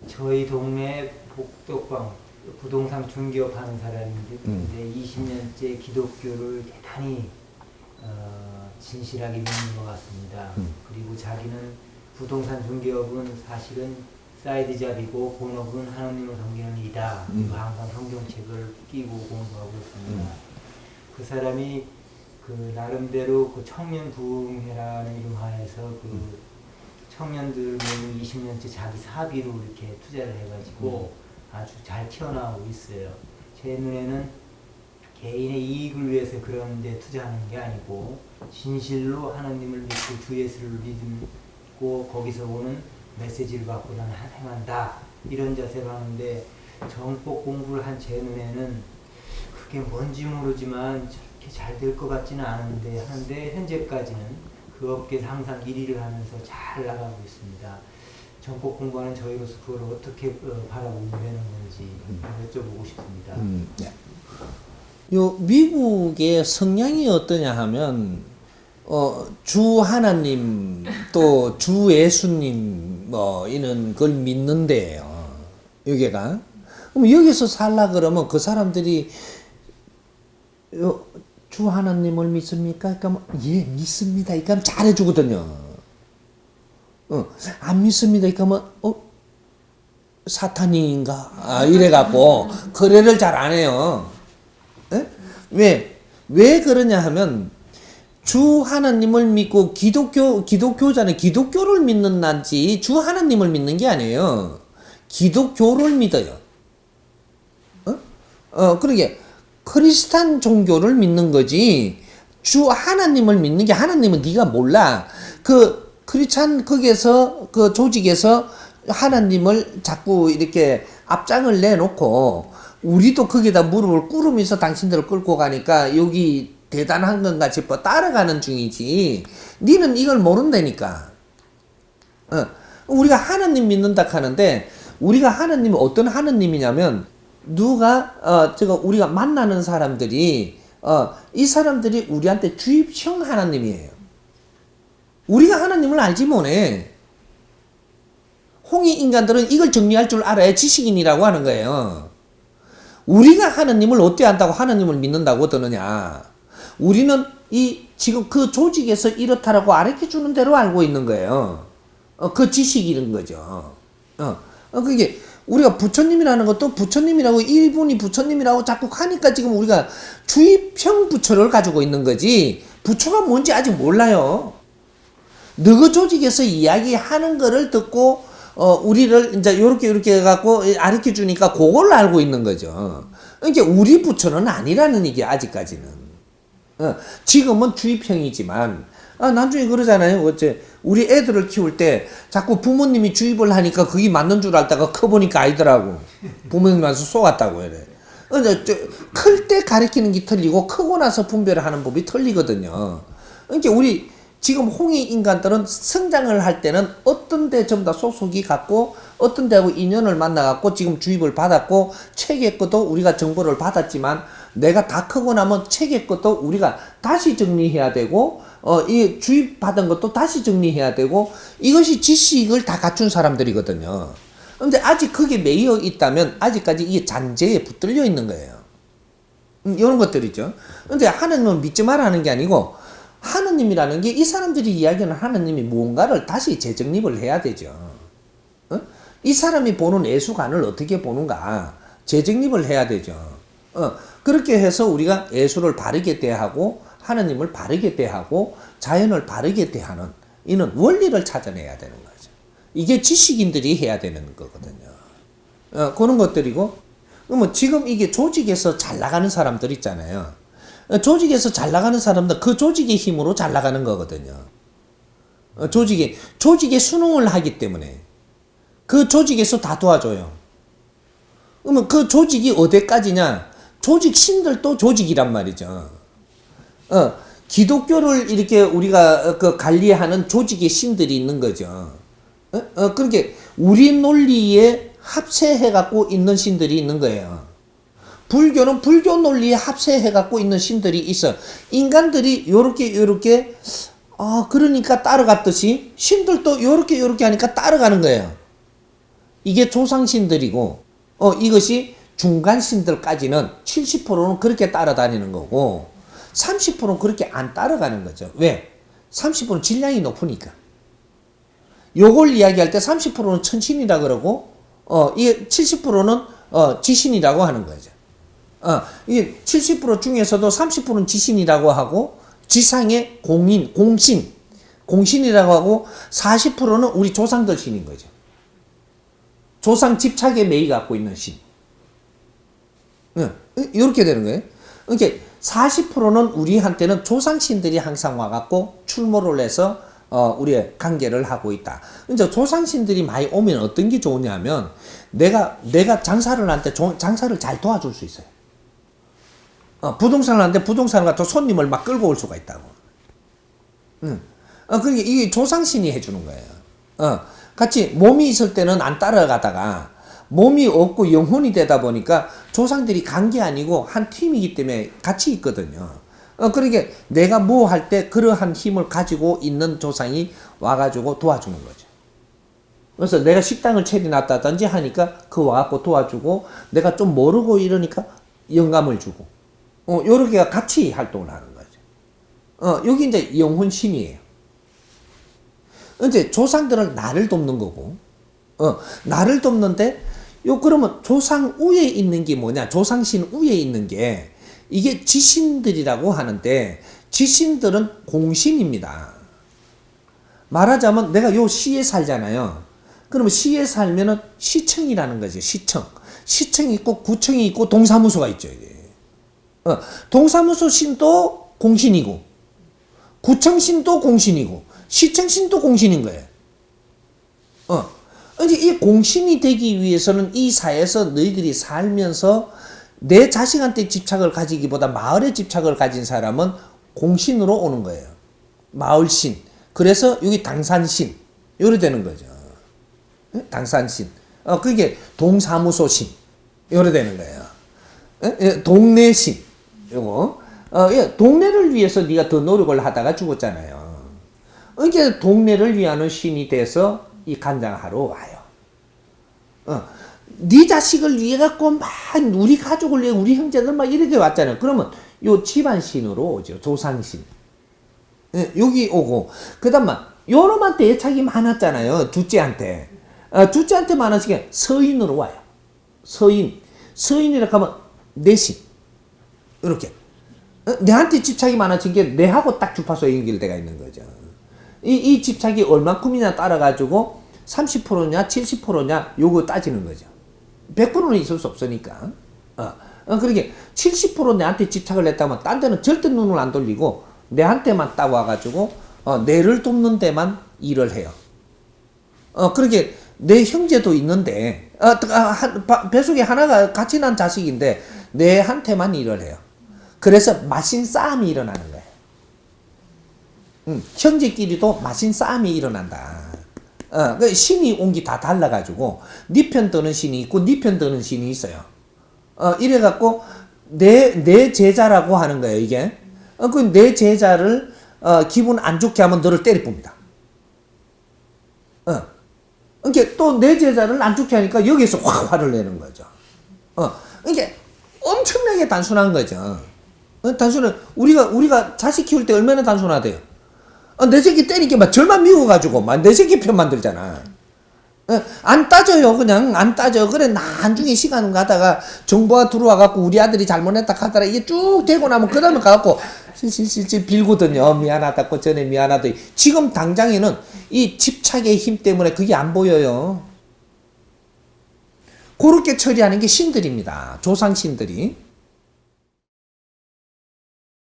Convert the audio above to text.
저희 동네 복덕방 부동산 중개업 하는 사람인데 20년째 기독교를 대단히 진실하게 믿는 것 같습니다. 그리고 자기는 부동산 중개업은 사실은 사이드 잡이고 본업은 하나님을 섬기는 일이다. 그리고 항상 성경책을 끼고 공부하고 있습니다. 그 사람이 그 나름대로 그 청년 부흥회라는 이름 하에서 그 청년들 모두 20년째 자기 사비로 이렇게 투자를 해가지고 아주 잘 튀어나오고 있어요. 제 눈에는 개인의 이익을 위해서 그런 데 투자하는 게 아니고 진실로 하나님을 믿고 주 예수를 믿고 거기서 오는 메시지를 받고 나는 행한다. 이런 자세로 하는데 정법 공부를 한 제 눈에는 그게 뭔지 모르지만 저렇게 잘 될 것 같지는 않은데 하는데 현재까지는 그 업계에서 항상 1위를 하면서 잘 나가고 있습니다. 정법 공부하는 저희로서 그걸 어떻게 바라보면 되는 건지 여쭤보고 싶습니다. 네. 요 미국의 성향이 어떠냐 하면 주 하나님 또 주 예수님 뭐 이런 걸 믿는데요. 여기가 그럼 여기서 살라 그러면 그 사람들이 주 하나님을 믿습니까? 그러니까 예 믿습니다. 그러니까 잘해주거든요. 안 믿습니다. 그러니까 사탄인가 이래갖고 거래를 잘 안 해요. 에? 왜 그러냐 하면 주 하나님을 믿고 기독교자는 기독교를 믿는다지 주 하나님을 믿는 게 아니에요. 기독교를 믿어요. 그러게 크리스찬 종교를 믿는 거지 주 하나님을 믿는 게 하나님은 네가 몰라. 그 크리스찬 거기에서 그 조직에서 하나님을 자꾸 이렇게 앞장을 내놓고 우리도 거기다 무릎을 꿇으면서 당신들을 끌고 가니까 여기 대단한 건가 싶어 따라가는 중이지. 니는 이걸 모른다니까. 우리가 하나님 믿는다 하는데 우리가 하나님이 어떤 하나님이냐면 우리가 만나는 사람들이 이 사람들이 우리한테 주입형 하나님이에요. 우리가 하나님을 알지 못해. 홍익 인간들은 이걸 정리할 줄 알아야 지식인이라고 하는 거예요. 우리가 하나님을 어떻게 안다고 하나님을 믿는다고 드느냐. 우리는 지금 그 조직에서 이렇다라고 가르쳐 주는 대로 알고 있는 거예요. 그 지식이는 거죠. 그게 우리가 부처님이라는 것도 부처님이라고 일본이 부처님이라고 자꾸 하니까 지금 우리가 주입형 부처를 가지고 있는 거지 부처가 뭔지 아직 몰라요. 너그 조직에서 이야기하는 거를 듣고 우리를 이제 요렇게 해갖고 가르쳐 주니까 그걸 알고 있는 거죠. 이게 우리 부처는 아니라는 얘기 아직까지는. 지금은 주입형이지만 나중에 그러잖아요. 어째 우리 애들을 키울 때 자꾸 부모님이 주입을 하니까 그게 맞는 줄 알다가 커보니까 아니더라고. 부모님한테 속았다고 이래. 클 때 가르치는 게 틀리고 크고 나서 분별을 하는 법이 틀리거든요. 그러니까 우리 지금 홍익 인간들은 성장을 할 때는 어떤 데 전부 다 소속이 갖고 어떤 데하고 인연을 만나갖고 지금 주입을 받았고 책의 것도 우리가 정보를 받았지만 내가 다 크고 나면 책의 것도 우리가 다시 정리해야 되고 이 주입받은 것도 다시 정리해야 되고 이것이 지식을 다 갖춘 사람들이거든요. 근데 아직 그게 매여 있다면 아직까지 이게 잔재에 붙들려 있는 거예요. 이런 것들이죠. 근데 하나님은 믿지 말라는 게 아니고 하느님이라는 게 이 사람들이 이야기하는 하느님이 무언가를 다시 재정립을 해야 되죠. 이 사람이 보는 예수관을 어떻게 보는가 재정립을 해야 되죠. 그렇게 해서 우리가 예수를 바르게 대하고 하느님을 바르게 대하고 자연을 바르게 대하는 이는 원리를 찾아내야 되는 거죠. 이게 지식인들이 해야 되는 거거든요. 그런 것들이고 그러면 지금 이게 조직에서 잘 나가는 사람들 있잖아요. 조직에서 잘 나가는 사람들 그 조직의 힘으로 잘 나가는 거거든요. 조직에 순응을 하기 때문에 그 조직에서 다 도와줘요. 그러면 그 조직이 어디까지냐? 조직 신들도 조직이란 말이죠. 기독교를 이렇게 우리가 관리하는 조직의 신들이 있는 거죠. 그렇게 우리 논리에 합세해갖고 있는 신들이 있는 거예요. 불교는 불교 논리에 합세해갖고 있는 신들이 있어. 인간들이 요렇게 그러니까 따라갔듯이 신들도 요렇게 하니까 따라가는 거예요. 이게 조상신들이고, 이것이 중간신들까지는 70%는 그렇게 따라다니는 거고, 30%는 그렇게 안 따라가는 거죠. 왜? 30%는 질량이 높으니까. 요걸 이야기할 때 30%는 천신이라 그러고, 이게 70%는 지신이라고 하는 거죠. 이게 70% 중에서도 30%는 지신이라고 하고, 지상의 공인, 공신이라고 하고, 40%는 우리 조상들 신인 거죠. 조상 집착에 매이 갖고 있는 신. 이렇게 되는 거예요. 그러니까 40%는 우리한테는 조상신들이 항상 와갖고 출몰을 해서 우리의 관계를 하고 있다. 이제 조상신들이 많이 오면 어떤 게 좋으냐면 내가 장사를 할 때 장사를 잘 도와줄 수 있어요. 부동산을 하는데 부동산을 갖다 손님을 막 끌고 올 수가 있다고. 그게 이게 조상신이 해주는 거예요. 같이 몸이 있을 때는 안 따라가다가 몸이 없고 영혼이 되다 보니까 조상들이 간 게 아니고 한 팀이기 때문에 같이 있거든요. 그러니까 내가 뭐 할 때 그러한 힘을 가지고 있는 조상이 와가지고 도와주는 거죠. 그래서 내가 식당을 차려놨다든지 하니까 그 와갖고 도와주고, 내가 좀 모르고 이러니까 영감을 주고, 요렇게 같이 활동을 하는 거죠. 여기 이제 영혼신이에요. 이제 조상들은 나를 돕는 거고, 나를 돕는데, 그러면 조상 위에 있는 게 뭐냐? 조상신 위에 있는 게, 이게 지신들이라고 하는데, 지신들은 공신입니다. 말하자면 내가 요 시에 살잖아요. 그러면 시에 살면은 시청이라는 거죠. 시청이 있고, 구청이 있고, 동사무소가 있죠. 이게. 동사무소 신도 공신이고, 구청 신도 공신이고, 시청 신도 공신인 거예요. 이제 이 공신이 되기 위해서는 이 사회에서 너희들이 살면서 내 자식한테 집착을 가지기보다 마을에 집착을 가진 사람은 공신으로 오는 거예요. 마을신. 그래서 여기 당산신. 요래 되는 거죠. 당산신. 그게 동사무소신. 요래 되는 거예요. 동네신. 요거. 동네를 위해서 네가 더 노력을 하다가 죽었잖아요. 그러니까 동네를 위하는 신이 돼서 이 간장하러 와요. 네 자식을 위해 갖고 막 우리 가족을 위해 우리 형제들 막 이렇게 왔잖아요. 그러면 요 집안신으로 오죠. 조상신. 여기 오고, 그다음 요놈한테 애착이 많았잖아요. 둘째한테. 둘째한테 많았으니까 서인으로 와요. 서인이라 하면 내신. 이렇게. 내한테 집착이 많아진 게 내하고 딱 주파수에 연결돼가 있는 거죠. 이 집착이 얼만큼이나 따라가지고 30%냐 70%냐 요거 따지는 거죠. 100%는 있을 수 없으니까. 그러게 70% 내한테 집착을 했다면 딴 데는 절대 눈을 안 돌리고 내한테만 딱 와가지고 내를 돕는 데만 일을 해요. 그러게 내 형제도 있는데 뱃속에 하나가 같이 난 자식인데 내한테만 일을 해요. 그래서 마신 싸움이 일어나는 거예요. 형제끼리도 마신 싸움이 일어난다. 그 신이 온 게 다 달라가지고 네 편 드는 신이 있고 네 편 드는 신이 있어요. 이래갖고 내 제자라고 하는 거예요. 이게 그 내 제자를 기분 안 좋게 하면 너를 때려 봅니다. 그러니까 또 내 제자를 안 좋게 하니까 여기서 확 화를 내는 거죠. 그러니까 엄청나게 단순한 거죠. 단순한 우리가 자식 키울 때 얼마나 단순하대요. 내 새끼 때리게 막 절만 미워가지고 막 내 새끼 편 만들잖아. 안 따져요. 그냥 안 따져. 그래 나중에 시간 가다가 정보가 들어와갖고 우리 아들이 잘못했다 하더라 이게 쭉 되고 나면 그 다음에 가갖고 실실 빌거든요. 미안하다고 전에 미안하다. 지금 당장에는 이 집착의 힘 때문에 그게 안 보여요. 그렇게 처리하는 게 신들입니다. 조상신들이.